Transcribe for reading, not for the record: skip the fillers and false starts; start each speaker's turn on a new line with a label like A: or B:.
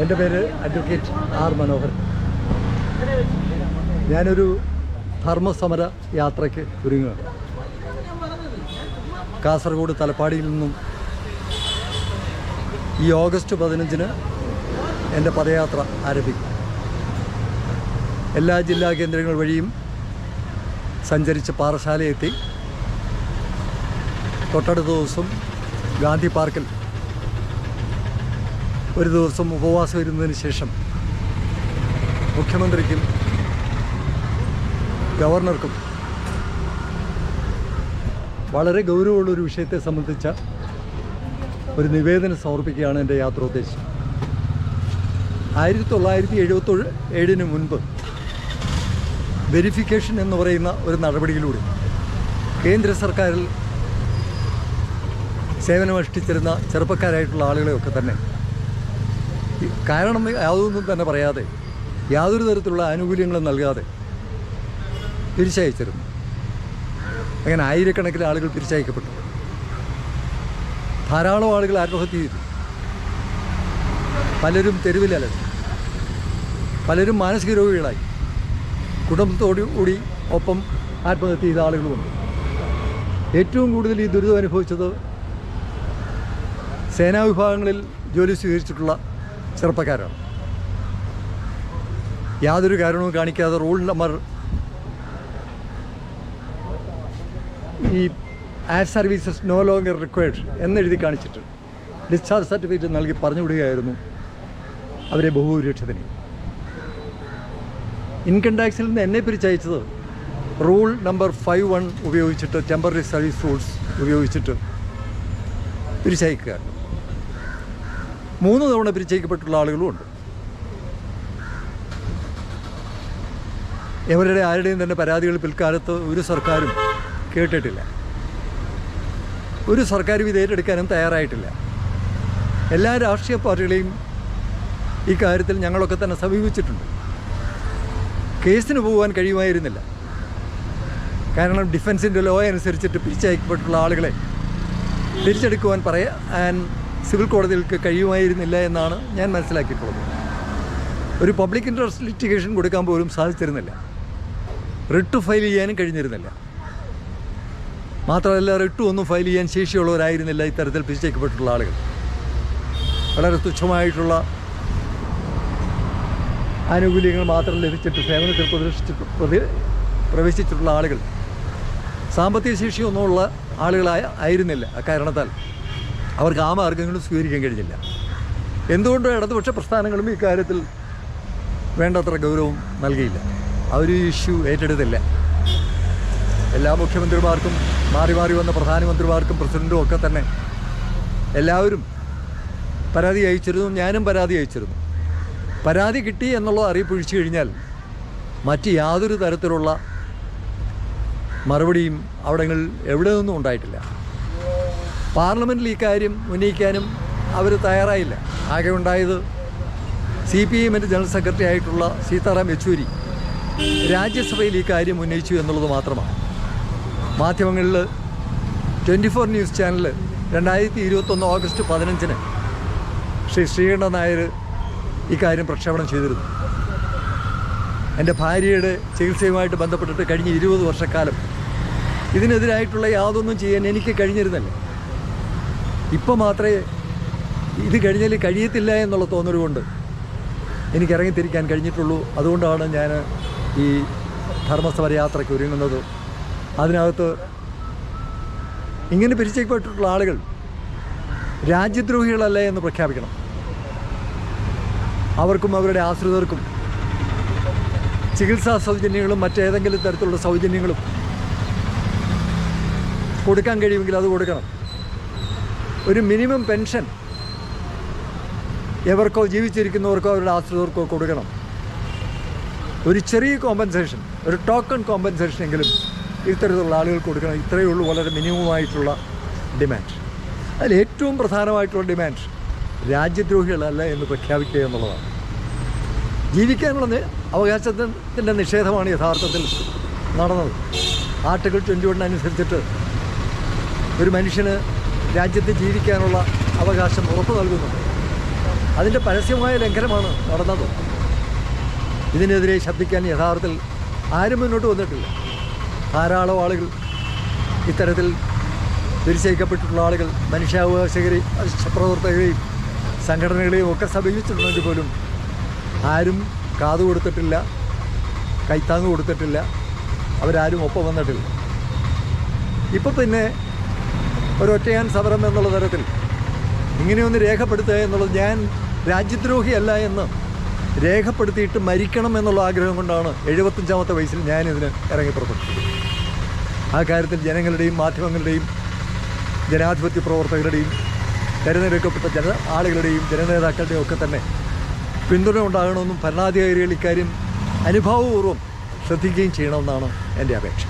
A: എൻ്റെ പേര് advocate R മനോഹരൻ. ഞാനൊരു ധർമ്മസമര യാത്രയ്ക്ക് ഒരുങ്ങുകയാണ്. കാസർഗോഡ് തലപ്പാടിയിൽ നിന്നും ഈ ഓഗസ്റ്റ് 15-ന് എൻ്റെ പദയാത്ര ആരംഭിക്കും. എല്ലാ ജില്ലാ കേന്ദ്രങ്ങൾ വഴിയും സഞ്ചരിച്ച് പാറശാലയെത്തി തൊട്ടടുത്ത ദിവസം ഗാന്ധി പാർക്കിൽ ഒരു ദിവസം ഉപവാസം ഇരുന്നതിന് ശേഷം മുഖ്യമന്ത്രിക്കും ഗവർണർക്കും വളരെ ഗൗരവമുള്ളൊരു വിഷയത്തെ സംബന്ധിച്ച ഒരു നിവേദനം സമർപ്പിക്കുകയാണ് എൻ്റെ യാത്രോദ്ദേശം. 1977 മുൻപ് വെരിഫിക്കേഷൻ എന്ന് പറയുന്ന ഒരു നടപടിയിലൂടെ കേന്ദ്ര സർക്കാരിൽ സേവനമനുഷ്ഠിച്ചിരുന്ന ചെറുപ്പക്കാരായിട്ടുള്ള ആളുകളെയൊക്കെ തന്നെ കാരണം യാതൊന്നും തന്നെ പറയാതെ യാതൊരു തരത്തിലുള്ള ആനുകൂല്യങ്ങളും നൽകാതെ തിരിച്ചയച്ചിരുന്നു. അങ്ങനെ ആയിരക്കണക്കിന് ആളുകൾ തിരിച്ചയക്കപ്പെട്ടു. ധാരാളം ആളുകൾ ആത്മഹത്യ ചെയ്തു. പലരും തെരുവിലലഞ്ഞു. പലരും മാനസിക രോഗികളായി. കുടുംബത്തോടുകൂടി ഒപ്പം ആത്മഹത്യ ചെയ്ത ആളുകളുമുണ്ട്. ഏറ്റവും കൂടുതൽ ഈ ദുരിതം അനുഭവിച്ചത് സേനാ വിഭാഗങ്ങളിൽ ജോലി സ്വീകരിച്ചിട്ടുള്ള ചെറുപ്പക്കാരാണ്. യാതൊരു കാരണവും കാണിക്കാതെ റൂൾ നമ്പർ ഈ add services no longer required എന്നെഴുതി കാണിച്ചിട്ട് ഡിസ്ചാർജ് സർട്ടിഫിക്കറ്റ് നൽകി പറഞ്ഞു വിടുകയായിരുന്നു അവരെ ബഹുഭൂരിപക്ഷത്തിന്. ഇൻകം ടാക്സിൽ നിന്ന് എന്നെ പിരിച്ചയച്ചത് റൂൾ നമ്പർ 51 ഉപയോഗിച്ചിട്ട്, ടെമ്പററി സർവീസ് റൂൾസ് ഉപയോഗിച്ചിട്ട് പിരിച്ചയക്കുകയാണ്. 3 തവണ പിരിച്ചയക്കപ്പെട്ടുള്ള ആളുകളുമുണ്ട്. ഇവരുടെ ആരുടെയും തന്നെ പരാതികൾ പിൽക്കാലത്ത് ഒരു സർക്കാരും കേട്ടിട്ടില്ല. ഒരു സർക്കാരും ഇത് ഏറ്റെടുക്കാനും തയ്യാറായിട്ടില്ല. എല്ലാ രാഷ്ട്രീയ പാർട്ടികളെയും ഈ കാര്യത്തിൽ ഞങ്ങളൊക്കെ തന്നെ സമീപിച്ചിട്ടുണ്ട്. കേസിന് പോകാൻ കഴിയുമായിരുന്നില്ല. കാരണം ഡിഫൻസിൻ്റെ ലോ അനുസരിച്ചിട്ട് പിരിച്ചയക്കപ്പെട്ടുള്ള ആളുകളെ തിരിച്ചെടുക്കുവാൻ പറയാൻ സിവിൽ കോടതികൾക്ക് കഴിയുമായിരുന്നില്ല എന്നാണ് ഞാൻ മനസ്സിലാക്കിയിട്ടുള്ളത്. ഒരു പബ്ലിക് ഇൻട്രസ്റ്റ് ലിറ്റിഗേഷൻ കൊടുക്കാൻ പോലും സാധിച്ചിരുന്നില്ല. റിട്ട് ഫയൽ ചെയ്യാനും കഴിഞ്ഞിരുന്നില്ല. മാത്രമല്ല റിട്ട് ഒന്നും ഫയൽ ചെയ്യാൻ ശേഷിയുള്ളവരായിരുന്നില്ല ഇത്തരത്തിൽ പിരിച്ചയക്കപ്പെട്ടുള്ള ആളുകൾ. വളരെ തുച്ഛമായിട്ടുള്ള ആനുകൂല്യങ്ങൾ മാത്രം ലഭിച്ചിട്ട് സേവനത്തിൽ പ്രവേശിച്ചിട്ടുള്ള ആളുകൾ സാമ്പത്തിക ശേഷിയൊന്നുമുള്ള ആയിരുന്നില്ല. അക്കാരണത്താൽ അവർക്ക് ആ മാർഗങ്ങളും സ്വീകരിക്കാൻ കഴിഞ്ഞില്ല. എന്തുകൊണ്ടും ഇടതുപക്ഷ പ്രസ്ഥാനങ്ങളും ഇക്കാര്യത്തിൽ വേണ്ടത്ര ഗൗരവം നൽകിയില്ല. അവർ ഈ ഇഷ്യൂ ഏറ്റെടുത്തില്ല. എല്ലാ മുഖ്യമന്ത്രിമാർക്കും മാറി മാറി വന്ന പ്രധാനമന്ത്രിമാർക്കും പ്രസിഡൻറ്റും ഒക്കെ തന്നെ എല്ലാവരും പരാതി അയച്ചിരുന്നു. ഞാനും പരാതി അയച്ചിരുന്നു. പരാതി കിട്ടി എന്നുള്ള അറിയിപ്പൊഴിച്ചു കഴിഞ്ഞാൽ മറ്റ് യാതൊരു തരത്തിലുള്ള മറുപടിയും അവിടങ്ങളിൽ എവിടെ നിന്നും ഉണ്ടായിട്ടില്ല. പാർലമെൻറ്റിൽ ഈ കാര്യം ഉന്നയിക്കാനും അവർ തയ്യാറായില്ല. ആകെ ഉണ്ടായത് CPIM-ൻ്റെ ജനറൽ സെക്രട്ടറി ആയിട്ടുള്ള സീതാറാം യെച്ചൂരി രാജ്യസഭയിൽ ഈ കാര്യം ഉന്നയിച്ചു എന്നുള്ളത് മാത്രമാണ്. മാധ്യമങ്ങളിൽ 24 ന്യൂസ് ചാനൽ 2021 ഓഗസ്റ്റ് 15-ന് ശ്രീ ശ്രീകണ്ഠൻ നായർ ഇക്കാര്യം പ്രക്ഷേപണം ചെയ്തിരുന്നു. എൻ്റെ ഭാര്യയുടെ ചികിത്സയുമായിട്ട് ബന്ധപ്പെട്ടിട്ട് കഴിഞ്ഞ 20 വർഷക്കാലം ഇതിനെതിരായിട്ടുള്ള യാതൊന്നും ചെയ്യാൻ എനിക്ക് കഴിഞ്ഞിരുന്നില്ല. ഇപ്പോൾ മാത്രമേ ഇത് കഴിഞ്ഞാൽ കഴിയത്തില്ല എന്നുള്ള തോന്നലുകൊണ്ട് എനിക്ക് ഇറങ്ങിത്തിരിക്കാൻ കഴിഞ്ഞിട്ടുള്ളൂ. അതുകൊണ്ടാണ് ഞാൻ ഈ ധർമ്മസമര യാത്രയ്ക്ക് ഒരുങ്ങുന്നത്. അതിനകത്ത് ഇങ്ങനെ പിരിച്ചേക്കപ്പെട്ടിട്ടുള്ള ആളുകൾ രാജ്യദ്രോഹികളല്ല എന്ന് പ്രഖ്യാപിക്കണം. അവർക്കും അവരുടെ ആശ്രിതർക്കും ചികിത്സാ സൗജന്യങ്ങളും മറ്റേതെങ്കിലും തരത്തിലുള്ള സൗജന്യങ്ങളും കൊടുക്കാൻ കഴിയുമെങ്കിൽ അത് കൊടുക്കണം. ഒരു മിനിമം പെൻഷൻ എവർക്കോ ജീവിച്ചിരിക്കുന്നവർക്കോ അവരുടെ ആശ്രിതർക്കോ കൊടുക്കണം. ഒരു ചെറിയ കോമ്പൻസേഷൻ, ഒരു ടോക്കൺ കോമ്പൻസേഷൻ എങ്കിലും ഇത്തരത്തിലുള്ള ആളുകൾക്ക് കൊടുക്കണം. ഇത്രയേ ഉള്ളൂ വളരെ മിനിമമായിട്ടുള്ള ഡിമാൻഡ്. അതിൽ ഏറ്റവും പ്രധാനമായിട്ടുള്ള ഡിമാൻഡ് രാജ്യദ്രോഹികളല്ല എന്ന് പ്രഖ്യാപിക്കുക എന്നുള്ളതാണ്. ജീവിക്കാനുള്ള അവകാശത്തിൻ്റെ നിഷേധമാണ് യഥാർത്ഥത്തിൽ നടന്നത്. ആർട്ടിക്കിൾ 21 അനുസരിച്ചിട്ട് ഒരു മനുഷ്യന് രാജ്യത്ത് ജീവിക്കാനുള്ള അവകാശം ഉറപ്പു നൽകുന്നുണ്ട്. അതിൻ്റെ പരസ്യമായ ലംഘനമാണ് നടന്നത്. ഇതിനെതിരെ ശബ്ദിക്കാൻ യഥാർത്ഥത്തിൽ ആരും മുന്നോട്ട് വന്നിട്ടില്ല. ധാരാളം ആളുകൾ ഇത്തരത്തിൽ തിരിച്ചയക്കപ്പെട്ടിട്ടുള്ള ആളുകൾ മനുഷ്യാവകാശ പ്രവർത്തകരെയും സംഘടനകളെയും ഒക്കെ സമീപിച്ചിട്ടുണ്ടെങ്കിൽ പോലും ആരും കാതു കൊടുത്തിട്ടില്ല, കൈത്താങ്ങ് കൊടുത്തിട്ടില്ല, അവരാരും ഒപ്പം വന്നിട്ടില്ല. ഇപ്പം പിന്നെ ഒരൊറ്റയാൻ സമരം എന്നുള്ള തരത്തിൽ ഇങ്ങനെയൊന്ന് രേഖപ്പെടുത്തുക എന്നുള്ളത്, ഞാൻ രാജ്യദ്രോഹിയല്ല എന്ന് രേഖപ്പെടുത്തിയിട്ട് മരിക്കണം എന്നുള്ള ആഗ്രഹം കൊണ്ടാണ് 75-ാമത്തെ വയസ്സിൽ ഞാനിതിന് ഇറങ്ങി പുറപ്പെട്ടത്. ആ കാര്യത്തിൽ ജനങ്ങളുടെയും മാധ്യമങ്ങളുടെയും ജനാധിപത്യ പ്രവർത്തകരുടെയും തിരഞ്ഞെടുക്കപ്പെട്ട ആളുകളുടെയും ജനനേതാക്കളുടെയും ഒക്കെ തന്നെ പിന്തുണ ഉണ്ടാകണമെന്നും ഭരണാധികാരികൾ ഇക്കാര്യം അനുഭാവപൂർവ്വം ശ്രദ്ധിക്കുകയും ചെയ്യണമെന്നാണ് എൻ്റെ അപേക്ഷ.